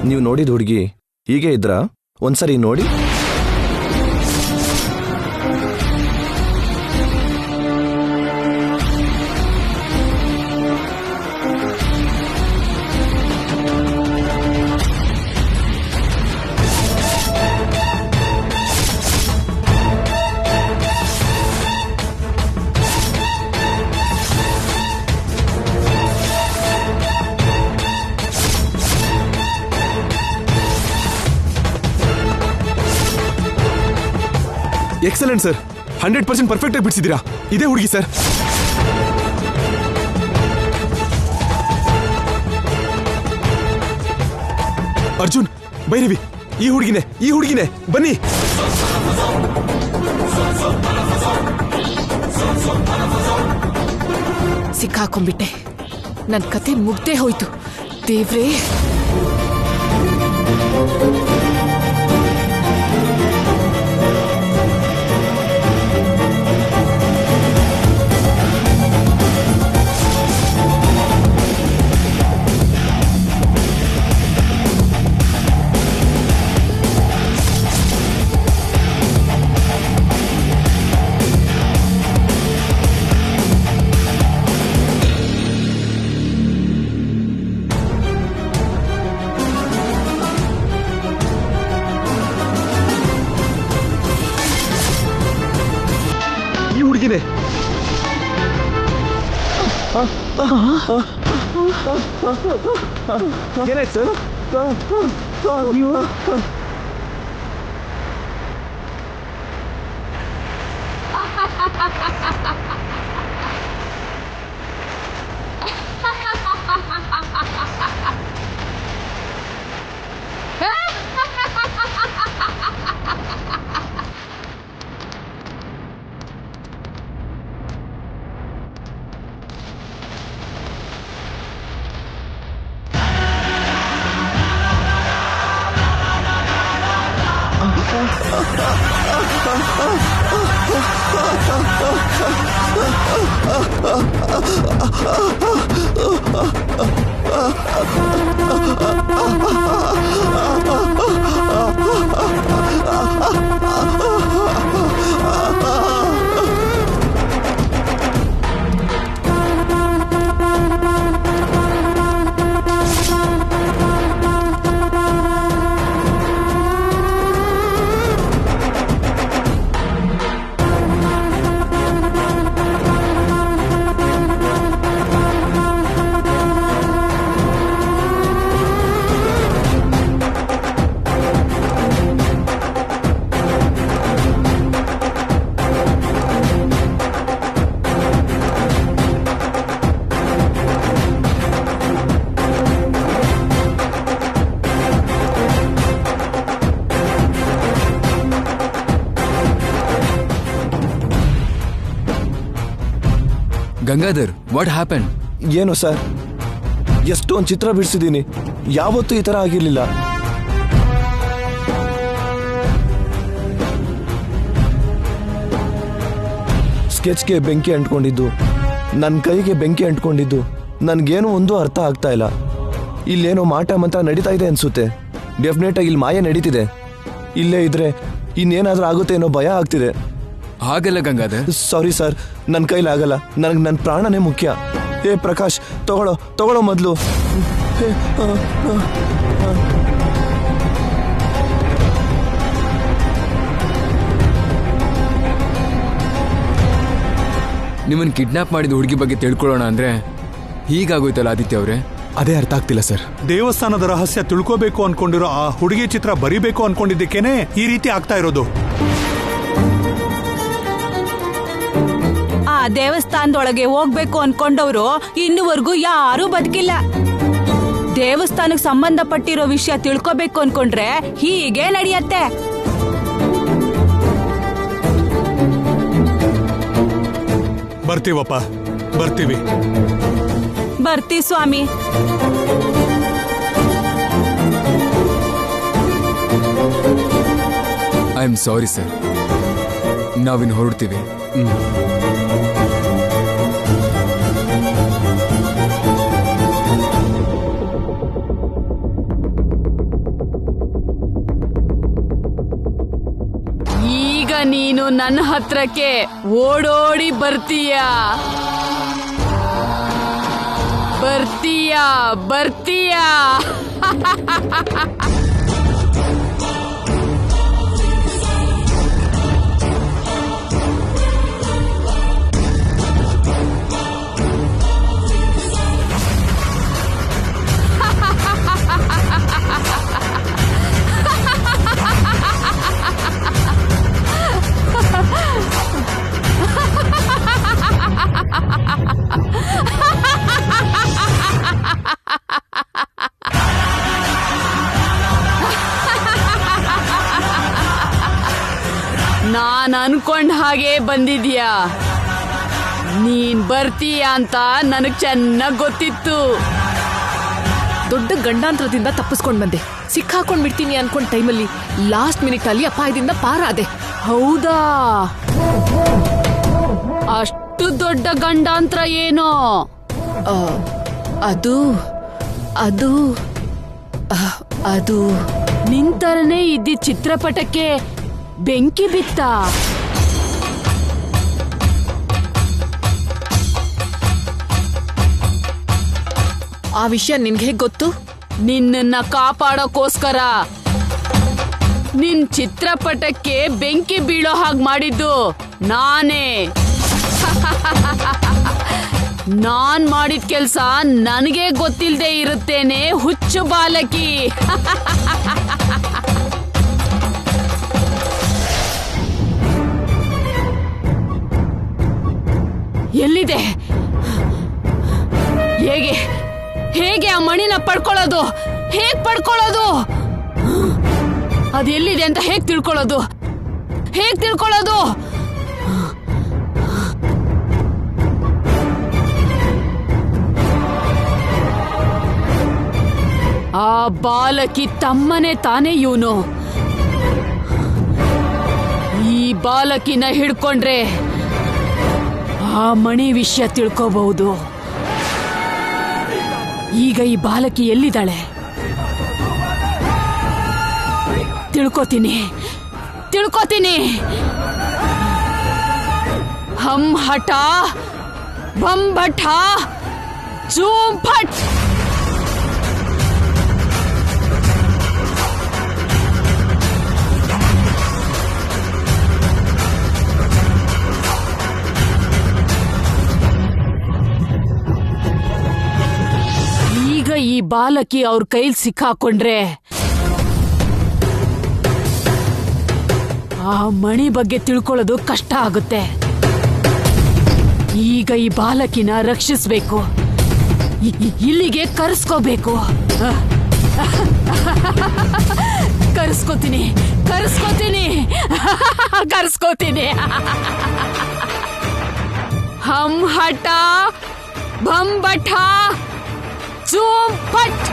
ನೀವು ನೋಡಿದ ಹುಡುಗಿ ಹೀಗೆ ಇದ್ರಾ? ಒಂದ್ಸರಿ ನೋಡಿ. ಎಕ್ಸಲೆಂಟ್ ಸರ್, 100% ಪರ್ಫೆಕ್ಟ್ ಆಗಿ ಬಿಡಿಸಿದ್ದೀರಾ. ಇದೇ ಹುಡುಗಿ ಸರ್. ಅರ್ಜುನ್, ಭೈರವಿ, ಈ ಹುಡುಗಿನೇ ಬನ್ನಿ. ಸಿಕ್ಕಾಕೊಂಡ್ಬಿಟ್ಟೆ. ನನ್ ಕತೆ ಮುಗ್ದೇ ಹೋಯ್ತು. ದೇವ್ರೇ, ಏನಾಯ್ತು ಸರ್? Gangadhar, what happen? ಏನು ಸರ್, ಎಷ್ಟೊಂದು ಚಿತ್ರ ಬಿಡಿಸಿದ್ದೀನಿ, ಯಾವತ್ತೂ ಈ ತರ ಆಗಿರ್ಲಿಲ್ಲ. ಸ್ಕೆಚ್ಗೆ ಬೆಂಕಿ ಅಂಟ್ಕೊಂಡಿದ್ದು, ನನ್ನ ಕೈಗೆ ಬೆಂಕಿ ಅಂಟ್ಕೊಂಡಿದ್ದು, ನನ್ಗೇನು ಒಂದು ಅರ್ಥ ಆಗ್ತಾ ಇಲ್ಲ. ಇಲ್ಲೇನೋ ಮಾಟ ಮಂತ್ರ ನಡೀತಾ ಇದೆ ಅನ್ಸುತ್ತೆ. ಡೆಫಿನೆಟ್ ಆಗಿ ಇಲ್ಲಿ ಮಾಯ ನಡೀತಿದೆ. ಇಲ್ಲೇ ಇದ್ರೆ ಇನ್ನೇನಾದ್ರೂ ಆಗುತ್ತೆ ಅನ್ನೋ ಭಯ ಆಗ್ತಿದೆ. ಹಾಗಲ್ಲ ಗಂಗಾಧರ್. ಸಾರಿ ಸರ್, ನನ್ನ ಕೈಲಾಗಲ್ಲ. ನನಗೆ ನನ್ನ ಪ್ರಾಣನೇ ಮುಖ್ಯ. ಏ ಪ್ರಕಾಶ್, ತಗೊಳ್ಳೋ ಮೊದಲು. ನಿಮ್ಮನ್ನ ಕಿಡ್ನಾಪ್ ಮಾಡಿದ ಹುಡುಗಿ ಬಗ್ಗೆ ತಿಳ್ಕೊಳ್ಳೋಣ ಅಂದ್ರೆ ಹೀಗಾಗೋಯ್ತಲ್ಲ ಆದಿತ್ಯ ಅವರೇ. ಅದೇ ಅರ್ಥ ಆಗ್ತಿಲ್ಲ ಸರ್. ದೇವಸ್ಥಾನದ ರಹಸ್ಯ ತಿಳ್ಕೋಬೇಕು ಅನ್ಕೊಂಡಿರೋ ಆ ಹುಡುಗಿ ಚಿತ್ರ ಬರಿಬೇಕು ಅನ್ಕೊಂಡಿದ್ದಕ್ಕೇನೆ ಈ ರೀತಿ ಆಗ್ತಾ ಇರೋದು. ಆ ದೇವಸ್ಥಾನದೊಳಗೆ ಹೋಗ್ಬೇಕು ಅನ್ಕೊಂಡವ್ರು ಇನ್ನುವರೆಗೂ ಯಾರೂ ಬದುಕಿಲ್ಲ. ದೇವಸ್ಥಾನಕ್ಕೆ ಸಂಬಂಧಪಟ್ಟಿರೋ ವಿಷಯ ತಿಳ್ಕೋಬೇಕು ಅನ್ಕೊಂಡ್ರೆ ಹೀಗೆ ನಡೆಯತ್ತೆ. ಬರ್ತೀವಪ್ಪ, ಬರ್ತೀವಿ. ಬರ್ತೀವಿ ಸ್ವಾಮಿ. ಐ ಆಮ್ ಸಾರಿ ಸರ್, ನಾವಿನ್ ಹೊರಡ್ತೀವಿ. ನೀನು ನನ್ನ ಹತ್ರಕ್ಕೆ ಓಡೋಡಿ ಬರ್ತೀಯಾ ಬರ್ತೀಯಾ ಬರ್ತೀಯಾ ನಾನ್ ಅನ್ಕೊಂಡ ಹಾಗೆ ಬಂದಿದ್ಯಾ ನೀನ್ ಬರ್ತೀಯ ಅಂತ ನನಗ್ ಚೆನ್ನಾಗ್ ಗೊತ್ತಿತ್ತು. ದೊಡ್ಡ ಗಂಡಾಂತರದಿಂದ ತಪ್ಪಿಸ್ಕೊಂಡ್ ಬಂದೆ. ಸಿಕ್ಕಾಕೊಂಡ್ ಬಿಡ್ತೀನಿ ಅನ್ಕೊಂಡ್ ಟೈಮಲ್ಲಿ ಲಾಸ್ಟ್ ಮಿನಿಟ್ ಅಲ್ಲಿ ಅಪಾಯದಿಂದ ಪಾರಾದೆ. ಹೌದಾ? ಅಷ್ಟು ದೊಡ್ಡ ಗಂಡಾಂತರ ಏನೋ? ಆ, ಅದು ಅದು ಆ, ಅದು ನಿಂತರನೇ ಇದ್ದಿದ್ದ ಚಿತ್ರಪಟಕ್ಕೆ ಬೆಂಕಿ ಬಿತ್ತ. ಆ ವಿಷಯ ನಿನ್ಗೆ ಹೇಗ್ ಗೊತ್ತು? ನಿನ್ನನ್ನ ಕಾಪಾಡೋಕೋಸ್ಕರ ನಿನ್ ಚಿತ್ರಪಟಕ್ಕೆ ಬೆಂಕಿ ಬೀಳೋ ಹಾಗೆ ಮಾಡಿದ್ದು ನಾನೇ. ನಾನ್ ಮಾಡಿದ ಕೆಲ್ಸ ನನಗೆ ಗೊತ್ತಿಲ್ದೆ ಇರುತ್ತೇನೆ ಹುಚ್ಚು ಬಾಲಕಿ. ಎಲ್ಲಿದೆ? ಹೇಗೆ ಹೇಗೆ ಆ ಮಣಿನ ಪಡ್ಕೊಳ್ಳೋದು? ಹೇಗ್ ಪಡ್ಕೊಳ್ಳೋದು? ಅದೆಲ್ಲಿದೆ ಅಂತ ಹೇಗ್ ತಿಳ್ಕೊಳ್ಳೋದು? ಹೇಗ್ ತಿಳ್ಕೊಳ್ಳೋದು? ಆ ಬಾಲಕಿ ತಮ್ಮನೇ ತಾನೇ ಇವನು. ಈ ಬಾಲಕಿನ ಹಿಡ್ಕೊಂಡ್ರೆ ಆ ಮಣಿ ವಿಷಯ ತಿಳ್ಕೋಬಹುದು. ಈಗ ಈ ಬಾಲಕಿ ಎಲ್ಲಿದ್ದಾಳೆ? ತಿಳ್ಕೋತೀನಿ. ಹಮ್ ಹಠ ಬಂ ಭಠ ಜೂಮ್ ಫಟ್. ಈ ಬಾಲಕಿ ಅವ್ರ ಕೈಲಿ ಸಿಕ್ಕಾಕೊಂಡ್ರೆ ಆ ಮಣಿ ಬಗ್ಗೆ ತಿಳ್ಕೊಳ್ಳೋದು ಕಷ್ಟ ಆಗುತ್ತೆ. ಈಗ ಈ ಬಾಲಕಿನ ರಕ್ಷಿಸ್ಬೇಕು, ಇಲ್ಲಿಗೆ ಕರೆಸ್ಕೋಬೇಕು. ಕರೆಸ್ಕೋತೀನಿ. ಹಮ್ ಹಠ ಭಂ ಭಠ ಜೂಮ್ ಫಟ್.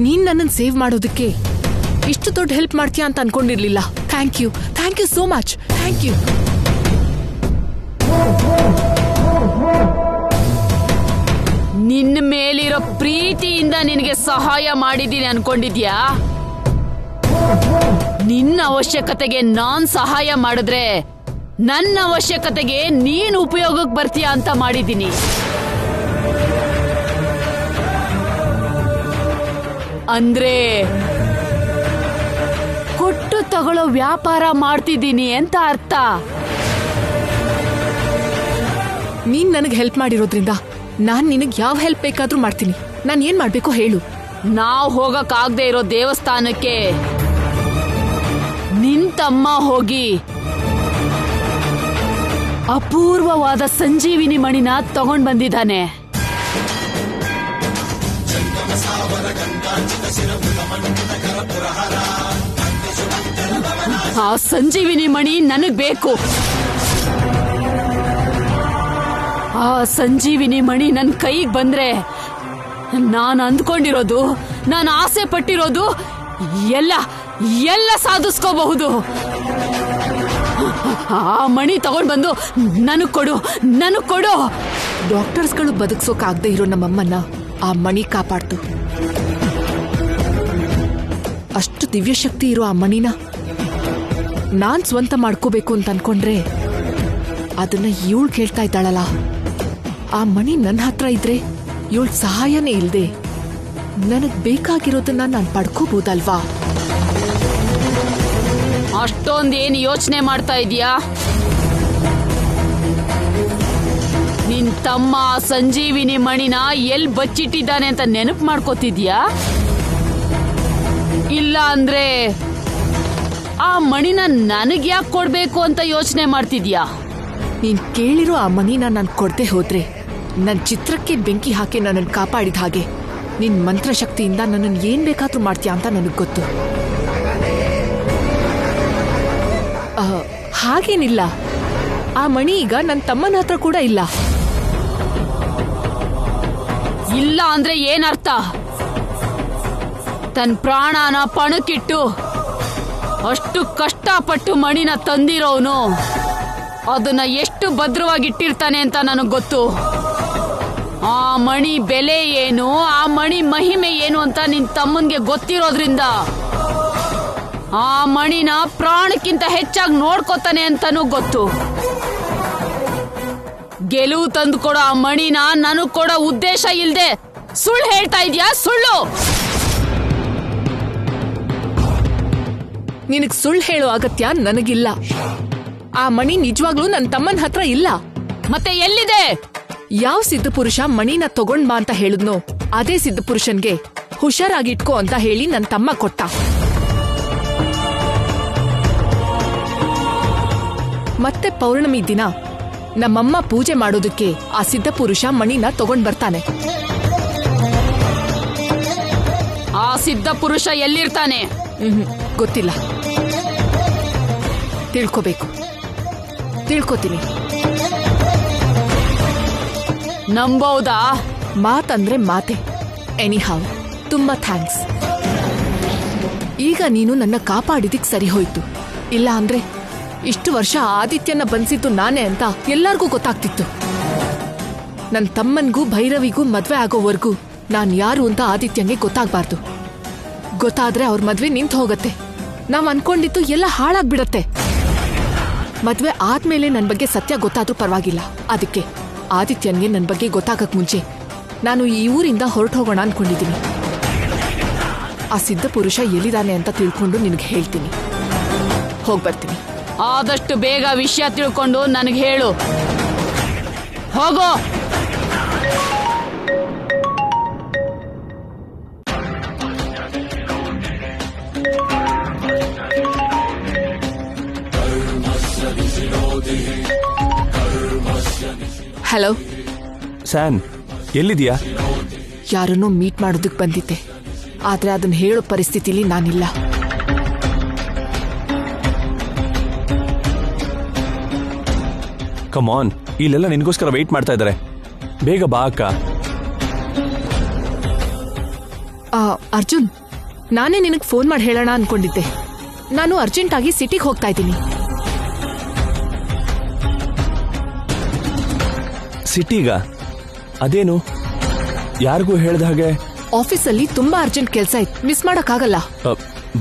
ನೀನ್ ನನ್ನನ್ನು ಸೇವ್ ಮಾಡೋದಕ್ಕೆ ಇಷ್ಟು ದೊಡ್ಡ ಹೆಲ್ಪ್ ಮಾಡ್ತೀಯಾ ಅಂತ ಅನ್ಕೊಂಡಿರ್ಲಿಲ್ಲ. Thank you so much. Thank you. ನಿನ್ನ ಮೇಲಿರೋ ಪ್ರೀತಿಯಿಂದ ನಿನಗೆ ಸಹಾಯ ಮಾಡಿದ್ದೀನಿ ಅನ್ಕೊಂಡಿದ್ಯಾ? ನಿನ್ನ ಅವಶ್ಯಕತೆಗೆ ನಾನ್ ಸಹಾಯ ಮಾಡಿದ್ರೆ ನನ್ನ ಅವಶ್ಯಕತೆಗೆ ನೀನು ಉಪಯೋಗಕ್ಕೆ ಬರ್ತೀಯ ಅಂತ ಮಾಡಿದ್ದೀನಿ. ಅಂದ್ರೆ ಕೊಟ್ಟು ತಗೊಳ್ಳೋ ವ್ಯಾಪಾರ ಮಾಡ್ತಿದ್ದೀನಿ ಅಂತ ಅರ್ಥ. ನೀನ್ ನನಗೆ ಹೆಲ್ಪ್ ಮಾಡಿರೋದ್ರಿಂದ ನಾನ್ ನಿನಗ್ ಯಾವ ಹೆಲ್ಪ್ ಬೇಕಾದ್ರೂ ಮಾಡ್ತೀನಿ. ನಾನ್ ಏನ್ ಮಾಡ್ಬೇಕು ಹೇಳು. ನಾವ್ ಹೋಗಕ್ಕಾಗದೆ ಇರೋ ದೇವಸ್ಥಾನಕ್ಕೆ ನಿನ್ ತಮ್ಮ ಹೋಗಿ ಅಪೂರ್ವವಾದ ಸಂಜೀವಿನಿ ಮಣಿನ ತಗೊಂಡ್ ಬಂದಿದ್ದಾನೆ. ಆ ಸಂಜೀವಿನಿ ಮಣಿ ನನಗ್ ಬೇಕು. ಆ ಸಂಜೀವಿನಿ ಮಣಿ ನನ್ ಕೈಗೆ ಬಂದ್ರೆ ನಾನು ಅಂದ್ಕೊಂಡಿರೋದು, ನಾನು ಆಸೆ ಪಟ್ಟಿರೋದು ಎಲ್ಲ ಎಲ್ಲ ಸಾಧಿಸ್ಕೋಬಹುದು. ಆ ಮಣಿ ತಗೊಂಡ್ ಬಂದು ನನಗ್ ಕೊಡು. ಡಾಕ್ಟರ್ಸ್ಗಳು ಬದುಕ್ಸೋಕಾಗದೆ ಇರೋ ನಮ್ಮಮ್ಮನ್ನ ಆ ಮಣಿ ಕಾಪಾಡ್ತು. ದಿವ್ಯಶಕ್ತಿ ಇರೋ ಆ ಮಣಿನ ನಾನ್ ಸ್ವಂತ ಮಾಡ್ಕೋಬೇಕು ಅಂತ ಅನ್ಕೊಂಡ್ರೆ ಅದನ್ನ ಇವಳು ಕೇಳ್ತಾ ಇದ್ದಾಳಲ್ಲ. ಆ ಮಣಿ ನನ್ನ ಹತ್ರ ಇದ್ರೆ ಇವಳ ಸಹಾಯನೇ ಇಲ್ದೆ ನನಗ್ ಬೇಕಾಗಿರೋದನ್ನ ನಾನು ಪಡ್ಕೋಬಹುದಲ್ವಾ? ಅಷ್ಟೊಂದೇನು ಯೋಚನೆ ಮಾಡ್ತಾ ಇದೀಯಾ? ನಿನ್ ತಮ್ಮ ಸಂಜೀವಿನಿ ಮಣಿನ ಎಲ್ ಬಚ್ಚಿಟ್ಟಿದ್ದಾನೆ ಅಂತ ನೆನಪು ಮಾಡ್ಕೋತಿದ್ಯಾ? ಇಲ್ಲ ಅಂದ್ರೆ ಆ ಮಣಿನ ನನಗ್ ಯಾಕೆ ಕೊಡ್ಬೇಕು ಅಂತ ಯೋಚನೆ ಮಾಡ್ತಿದ್ಯಾ? ನೀನ್ ಕೇಳಿರೋ ಆ ಮಣಿನ ನಾನು ಕೊಡ್ದೆ ಹೋದ್ರೆ ನನ್ ಚಿತ್ರಕ್ಕೆ ಬೆಂಕಿ ಹಾಕಿ ನನ್ನನ್ನು ಕಾಪಾಡಿದ ಹಾಗೆ ನಿನ್ ಮಂತ್ರಶಕ್ತಿಯಿಂದ ನನ್ನನ್ನು ಏನ್ ಬೇಕಾದ್ರೂ ಮಾಡ್ತೀಯ ಅಂತ ನನಗ್ ಗೊತ್ತು. ಹಾಗೇನಿಲ್ಲ, ಆ ಮಣಿ ಈಗ ನನ್ನ ತಮ್ಮನ ಹತ್ರ ಕೂಡ ಇಲ್ಲ. ಇಲ್ಲ ಅಂದ್ರೆ ಏನರ್ಥ? ತನ್ನ ಪ್ರಾಣನ ಪಣಕ್ಕಿಟ್ಟು ಅಷ್ಟು ಕಷ್ಟಪಟ್ಟು ಮಣಿನ ತಂದಿರೋನು ಅದನ್ನ ಎಷ್ಟು ಭದ್ರವಾಗಿಟ್ಟಿರ್ತಾನೆ ಅಂತ ನನಗೆ ಗೊತ್ತು. ಆ ಮಣಿ ಬೆಲೆ ಏನು, ಆ ಮಣಿ ಮಹಿಮೆ ಏನು ಅಂತ ನಿನ್ ತಮ್ಮನ್ಗೆ ಗೊತ್ತಿರೋದ್ರಿಂದ ಆ ಮಣಿನ ಪ್ರಾಣಕ್ಕಿಂತ ಹೆಚ್ಚಾಗಿ ನೋಡ್ಕೋತಾನೆ ಅಂತಾನೂ ಗೊತ್ತು. ಗೆಲುವು ತಂದು ಕೊಡೋ ಆ ಮಣಿನ ನನಗ್ ಕೊಡೋ ಉದ್ದೇಶ ಇಲ್ದೆ ಸುಳ್ಳು ಹೇಳ್ತಾ ಇದ್ಯಾ? ಸುಳ್ಳು. ನಿನಗ್ ಸುಳ್ಳು ಹೇಳೋ ಅಗತ್ಯ ನನಗಿಲ್ಲ. ಆ ಮಣಿ ನಿಜವಾಗ್ಲೂ ನನ್ನ ತಮ್ಮನ ಹತ್ರ ಇಲ್ಲ. ಮತ್ತೆ ಎಲ್ಲಿದೆ? ಯಾವ ಸಿದ್ಧಪುರುಷ ಮಣಿನ ತಗೊಂಡ್ ಬಾ ಅಂತ ಹೇಳಿದ್ನೋ ಅದೇ ಸಿದ್ಧಪುರುಷನ್ಗೆ ಹುಷಾರಾಗಿಟ್ಕೋ ಅಂತ ಹೇಳಿ ನನ್ನ ತಮ್ಮ ಕೊಟ್ಟ. ಮತ್ತೆ ಪೌರ್ಣಮಿ ದಿನ ನಮ್ಮಮ್ಮ ಪೂಜೆ ಮಾಡೋದಕ್ಕೆ ಆ ಸಿದ್ಧಪುರುಷ ಮಣಿನ ತಗೊಂಡ್ ಬರ್ತಾನೆ. ಆ ಸಿದ್ಧಪುರುಷ ಎಲ್ಲಿರ್ತಾನೆ? ಗೊತ್ತಿಲ್ಲ. ತಿಳ್ಕೋತೀನಿ. ನಂಬೋದಾ? ಮಾತಂದ್ರೆ ಮಾತೆ. ಎನಿಹಾವ್, ತುಂಬಾ ಥ್ಯಾಂಕ್ಸ್. ಈಗ ನೀನು ನನ್ನ ಕಾಪಾಡಿದಿಕ್ ಸರಿ ಹೋಯ್ತು. ಇಲ್ಲ ಅಂದ್ರೆ ಇಷ್ಟು ವರ್ಷ ಆದಿತ್ಯನ ಬಂದಿದ್ದು ನಾನೇ ಅಂತ ಎಲ್ಲಾರ್ಗೂ ಗೊತ್ತಾಗ್ತಿತ್ತು. ನನ್ನ ತಮ್ಮನ್ಗೂ ಭೈರವಿಗೂ ಮದ್ವೆ ಆಗೋವರೆಗೂ ನಾನ್ ಯಾರು ಅಂತ ಆದಿತ್ಯಂಗೆ ಗೊತ್ತಾಗ್ಬಾರ್ದು. ಗೊತ್ತಾದ್ರೆ ಅವ್ರ ಮದ್ವೆ ನಿಂತು ಹೋಗತ್ತೆ. ನಾವ್ ಅನ್ಕೊಂಡಿದ್ದು ಎಲ್ಲ ಹಾಳಾಗ್ಬಿಡತ್ತೆ. ಮದ್ವೆ ಆದ್ಮೇಲೆ ನನ್ ಬಗ್ಗೆ ಸತ್ಯ ಗೊತ್ತಾದ್ರೂ ಪರವಾಗಿಲ್ಲ. ಅದಕ್ಕೆ ಆದಿತ್ಯನ್ಗೆ ನನ್ ಬಗ್ಗೆ ಗೊತ್ತಾಗಕ್ ಮುಂಚೆ ನಾನು ಈ ಊರಿಂದ ಹೊರಟು ಹೋಗೋಣ ಅನ್ಕೊಂಡಿದ್ದೀನಿ. ಆ ಸಿದ್ಧ ಪುರುಷ ಎಲ್ಲಿದ್ದಾನೆ ಅಂತ ತಿಳ್ಕೊಂಡು ನಿನಗೆ ಹೇಳ್ತೀನಿ. ಹೋಗ್ಬರ್ತೀನಿ. ಆದಷ್ಟು ಬೇಗ ವಿಷಯ ತಿಳ್ಕೊಂಡು ನನಗೆ ಹೇಳು. ಹೋಗೋ. ಹಲೋ ಸ್ಯಾನ್, ಎಲ್ಲಿದೀಯಾ? ಯಾರನ್ನೋ ಮೀಟ್ ಮಾಡೋದಕ್ಕೆ ಬಂದಿದ್ದೆ, ಆದ್ರೆ ಅದನ್ನ ಹೇಳೋ ಪರಿಸ್ಥಿತಿಲಿ ನಾನಿಲ್ಲ. ಕಮಾನ್, ಇಲ್ಲೆಲ್ಲ ನಿನಗೋಸ್ಕರ ವೆಯ್ಟ್ ಮಾಡ್ತಾ ಇದ್ದಾರೆ. ಬೇಗ ಬಾ ಅಕ್ಕ. ಅರ್ಜುನ್, ನಾನೇ ನಿನಗೆ ಫೋನ್ ಮಾಡಿ ಹೇಳೋಣ ಅನ್ಕೊಂಡಿದ್ದೆ. ನಾನು ಅರ್ಜೆಂಟ್ ಆಗಿ ಸಿಟಿಗೆ ಹೋಗ್ತಾ ಇದ್ದೀನಿ. ಸಿಟಿಗ? ಅದೇನು? ಯಾರಿಗೂ ಹೇಳ್ದ ಹಾಗೆ? ಆಫೀಸಲ್ಲಿ ತುಂಬಾ ಅರ್ಜೆಂಟ್ ಕೆಲಸ ಇತ್ತು, ಮಿಸ್ ಮಾಡಕ್ಕಾಗಲ್ಲ.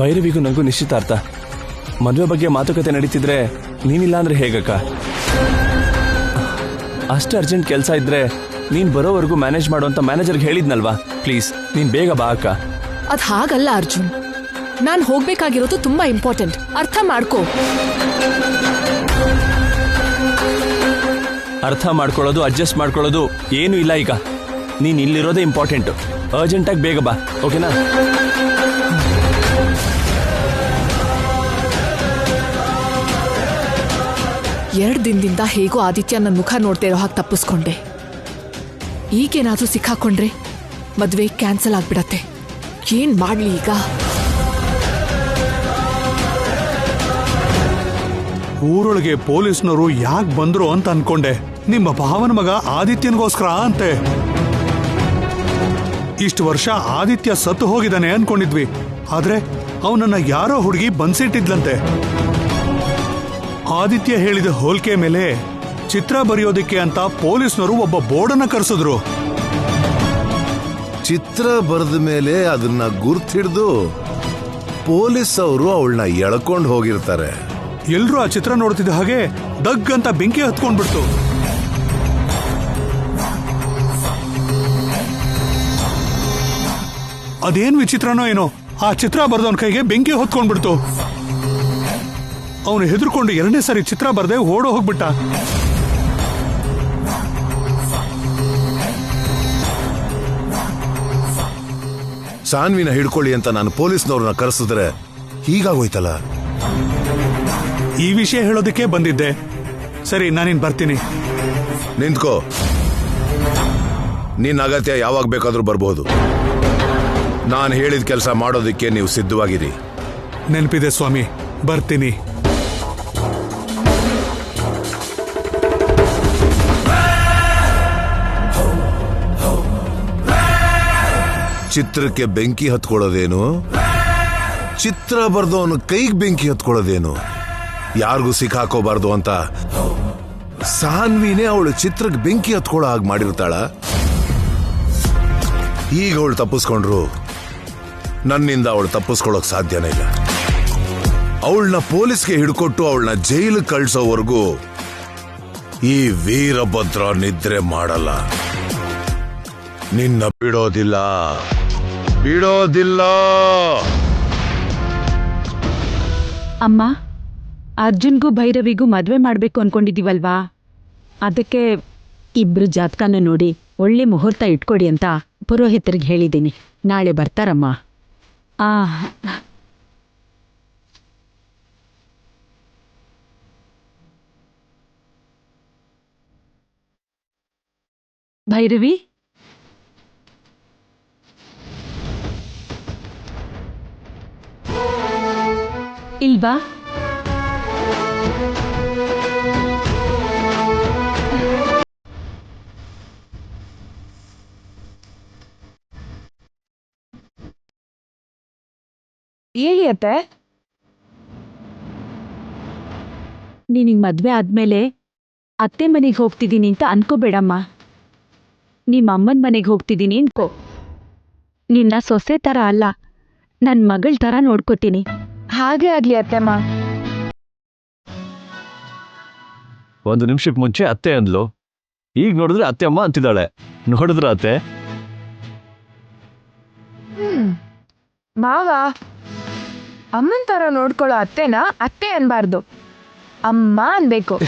ಭೈರವಿಗೂ ನನಗೂ ನಿಶ್ಚಿತಾರ್ಥ. ಮದುವೆ ಬಗ್ಗೆ ಮಾತುಕತೆ ನಡೀತಿದ್ರೆ ನೀನಿಲ್ಲ ಅಂದ್ರೆ ಹೇಗಕ್ಕ? ಅಷ್ಟು ಅರ್ಜೆಂಟ್ ಕೆಲಸ ಇದ್ರೆ ನೀನ್ ಬರೋವರೆಗೂ ಮ್ಯಾನೇಜ್ ಮಾಡು ಅಂತ ಮ್ಯಾನೇಜರ್ಗೆ ಹೇಳಿದ್ನಲ್ವಾ? ಪ್ಲೀಸ್ ನೀನ್ ಬೇಗ ಬಾ ಅಕ್ಕ. ಅದ್ ಹಾಗಲ್ಲ ಅರ್ಜುನ್, ನಾನ್ ಹೋಗ್ಬೇಕಾಗಿರೋದು ತುಂಬಾ ಇಂಪಾರ್ಟೆಂಟ್, ಅರ್ಥ ಮಾಡ್ಕೋ. ಅರ್ಥ ಮಾಡ್ಕೊಳ್ಳೋದು, ಅಡ್ಜಸ್ಟ್ ಮಾಡ್ಕೊಳ್ಳೋದು ಏನೂ ಇಲ್ಲ. ಈಗ ನೀನ್ ಇಲ್ಲಿರೋದೇ ಇಂಪಾರ್ಟೆಂಟ್. ಅರ್ಜೆಂಟಾಗಿ ಬೇಗ ಬಾ, ಓಕೆನಾ? ಎರಡು ದಿನದಿಂದ ಹೇಗೋ ಆದಿತ್ಯ ನನ್ನ ಮುಖ ನೋಡ್ತಾ ಇರೋ ಹಾಗೆ ತಪ್ಪಿಸ್ಕೊಂಡೆ. ಈಗೇನಾದ್ರೂ ಸಿಕ್ಕಾಕೊಂಡ್ರೆ ಮದ್ವೆ ಕ್ಯಾನ್ಸಲ್ ಆಗ್ಬಿಡತ್ತೆ. ಏನ್ ಮಾಡ್ಲಿ ಈಗ? ಊರೊಳಗೆ ಪೊಲೀಸ್ನವರು ಯಾಕೆ ಬಂದ್ರು ಅಂತ ಅನ್ಕೊಂಡೆ. ನಿಮ್ಮ ಭಾವನ ಮಗ ಆದಿತ್ಯನ್ಗೋಸ್ಕರ ಅಂತೆ. ಇಷ್ಟು ವರ್ಷ ಆದಿತ್ಯ ಸತ್ತು ಹೋಗಿದ್ದಾನೆ ಅನ್ಕೊಂಡಿದ್ವಿ, ಆದ್ರೆ ಅವನನ್ನ ಯಾರೋ ಹುಡುಗಿ ಬಂದ್ಸಿಟ್ಟಿದ್ಲಂತೆ. ಆದಿತ್ಯ ಹೇಳಿದ ಹೋಲಿಕೆ ಮೇಲೆ ಚಿತ್ರ ಬರೆಯೋದಕ್ಕೆ ಅಂತ ಪೊಲೀಸ್ನವರು ಒಬ್ಬ ಬೋರ್ಡನ್ನ ಕರೆಸಿದ್ರು. ಚಿತ್ರ ಬರೆದ ಮೇಲೆ ಅದನ್ನ ಗುರ್ತಿಡ್ದು ಪೊಲೀಸ್ ಅವರು ಅವಳನ್ನ ಎಳ್ಕೊಂಡು ಹೋಗಿರ್ತಾರೆ. ಎಲ್ರೂ ಆ ಚಿತ್ರ ನೋಡ್ತಿದ್ದ ಹಾಗೆ ದಗ್ ಅಂತ ಬೆಂಕಿ ಹತ್ಕೊಂಡ್ಬಿಡ್ತು. ಅದೇನ್ ವಿಚಿತ್ರನೋ ಏನೋ, ಆ ಚಿತ್ರ ಬರ್ದವನ್ ಕೈಗೆ ಬೆಂಕಿ ಹೊತ್ಕೊಂಡ್ಬಿಡ್ತು. ಅವನು ಹೆದರ್ಕೊಂಡು 2ನೇ ಸರಿ ಚಿತ್ರ ಬರ್ದೆ ಓಡೋ ಹೋಗ್ಬಿಟ್ಟ. ಸಾನ್ವಿನ ಹಿಡ್ಕೊಳ್ಳಿ ಅಂತ ನಾನು ಪೊಲೀಸ್ನವ್ರನ್ನ ಕರೆಸಿದ್ರೆ ಹೀಗಾಗೋಯ್ತಲ್ಲ. ಈ ವಿಷಯ ಹೇಳೋದಕ್ಕೆ ಬಂದಿದ್ದೆ. ಸರಿ, ನಾನಿನ್ ಬರ್ತೀನಿ. ನಿಂತ್ಕೋ. ನಿನ್ನ ಅಗತ್ಯ ಯಾವಾಗ ಬೇಕಾದ್ರೂ ಬರ್ಬೋದು. ನಾನು ಹೇಳಿದ ಕೆಲಸ ಮಾಡೋದಕ್ಕೆ ನೀವು ಸಿದ್ಧವಾಗಿರಿ. ನೆನಪಿದೆ ಸ್ವಾಮಿ, ಬರ್ತೀನಿ. ಚಿತ್ರಕ್ಕೆ ಬೆಂಕಿ ಹತ್ಕೊಳ್ಳೋದೇನು, ಚಿತ್ರ ಬರ್ದವನು ಕೈಗೆ ಬೆಂಕಿ ಹತ್ಕೊಳ್ಳೋದೇನು, ಯಾರಿಗೂ ಸಿಕ್ಕಾಕೋಬಾರ್ದು ಅಂತ ಸಾನ್ವಿನೇ ಅವಳು ಚಿತ್ರಕ್ಕೆ ಬೆಂಕಿ ಹತ್ಕೊಳ್ಳೋ ಹಾಗೆ ಮಾಡಿರ್ತಾಳ. ಈಗ ಅವಳು ತಪ್ಪಿಸ್ಕೊಂಡ್ರು ನನ್ನಿಂದ ಅವಳು ತಪ್ಪಿಸ್ಕೊಳ್ಳೋಕ್ ಸಾಧ್ಯನೇ ಇಲ್ಲ. ಅವಳನ್ನ ಪೊಲೀಸ್ಗೆ ಹಿಡ್ಕೊಟ್ಟು ಅವಳನ್ನ ಜೈಲಿಗೆ ಕಳ್ಸೋವರೆಗೂ ಈ ವೀರಭದ್ರ ನಿದ್ರೆ ಮಾಡಲ್ಲ. ನಿನ್ನ ಬಿಡೋದಿಲ್ಲ, ಬಿಡೋದಿಲ್ಲ. ಅಮ್ಮ, ಅರ್ಜುನ್ಗೂ ಭೈರವಿಗೂ ಮದ್ವೆ ಮಾಡ್ಬೇಕು ಅನ್ಕೊಂಡಿದೀವಲ್ವಾ, ಅದಕ್ಕೆ ಇಬ್ರು ಜಾತಕನ ನೋಡಿ ಒಳ್ಳೆ ಮುಹೂರ್ತ ಇಟ್ಕೊಡಿ ಅಂತ ಪುರೋಹಿತರಿಗೆ ಹೇಳಿದ್ದೀನಿ. ನಾಳೆ ಬರ್ತಾರಮ್ಮ. ಭೈರವಿ, ಇಲ್ವಾ? ಹೇಳಿ ಅತ್ತೆ. ನೀನಿಗ್ ಮದ್ವೆ ಆದ್ಮೇಲೆ ಅತ್ತೆ ಮನೆಗೆ ಹೋಗ್ತಿದ್ದೀನಿ ಅಂತ ಅನ್ಕೋಬೇಡಮ್ಮ. ನಿಮ್ಮ ಅಮ್ಮನ ಮನೆಗೆ ಹೋಗ್ತಿದ್ದೀನಿ ಅನ್ಕೋ. ನಿನ್ನ ಸೊಸೆ ಥರ ಅಲ್ಲ, ನನ್ನ ಮಗಳ ಥರ ನೋಡ್ಕೋತೀನಿ. ಹಾಗೆ ಆಗ್ಲಿ ಅತ್ತೆಮ್ಮ. ಒಂದು ನಿಮಿಷಕ್ಕೆ ಮುಂಚೆ ಅತ್ತೆ ಅಂದ್ಲು, ಈಗ ನೋಡಿದ್ರೆ ಅತ್ತೆ ಅಮ್ಮ ಅಂತಿದ್ದಾಳೆ. ನೋಡಿದ್ರ ಅತ್ತೆ? ಮಾವ, ಅಮ್ಮನ ತರ ನೋಡ್ಕೊಳ್ಳೋ ಅತ್ತೆನ ಅತ್ತೆ ಅನ್ಬಾರ್ದು, ಅಮ್ಮ ಅನ್ಬೇಕು.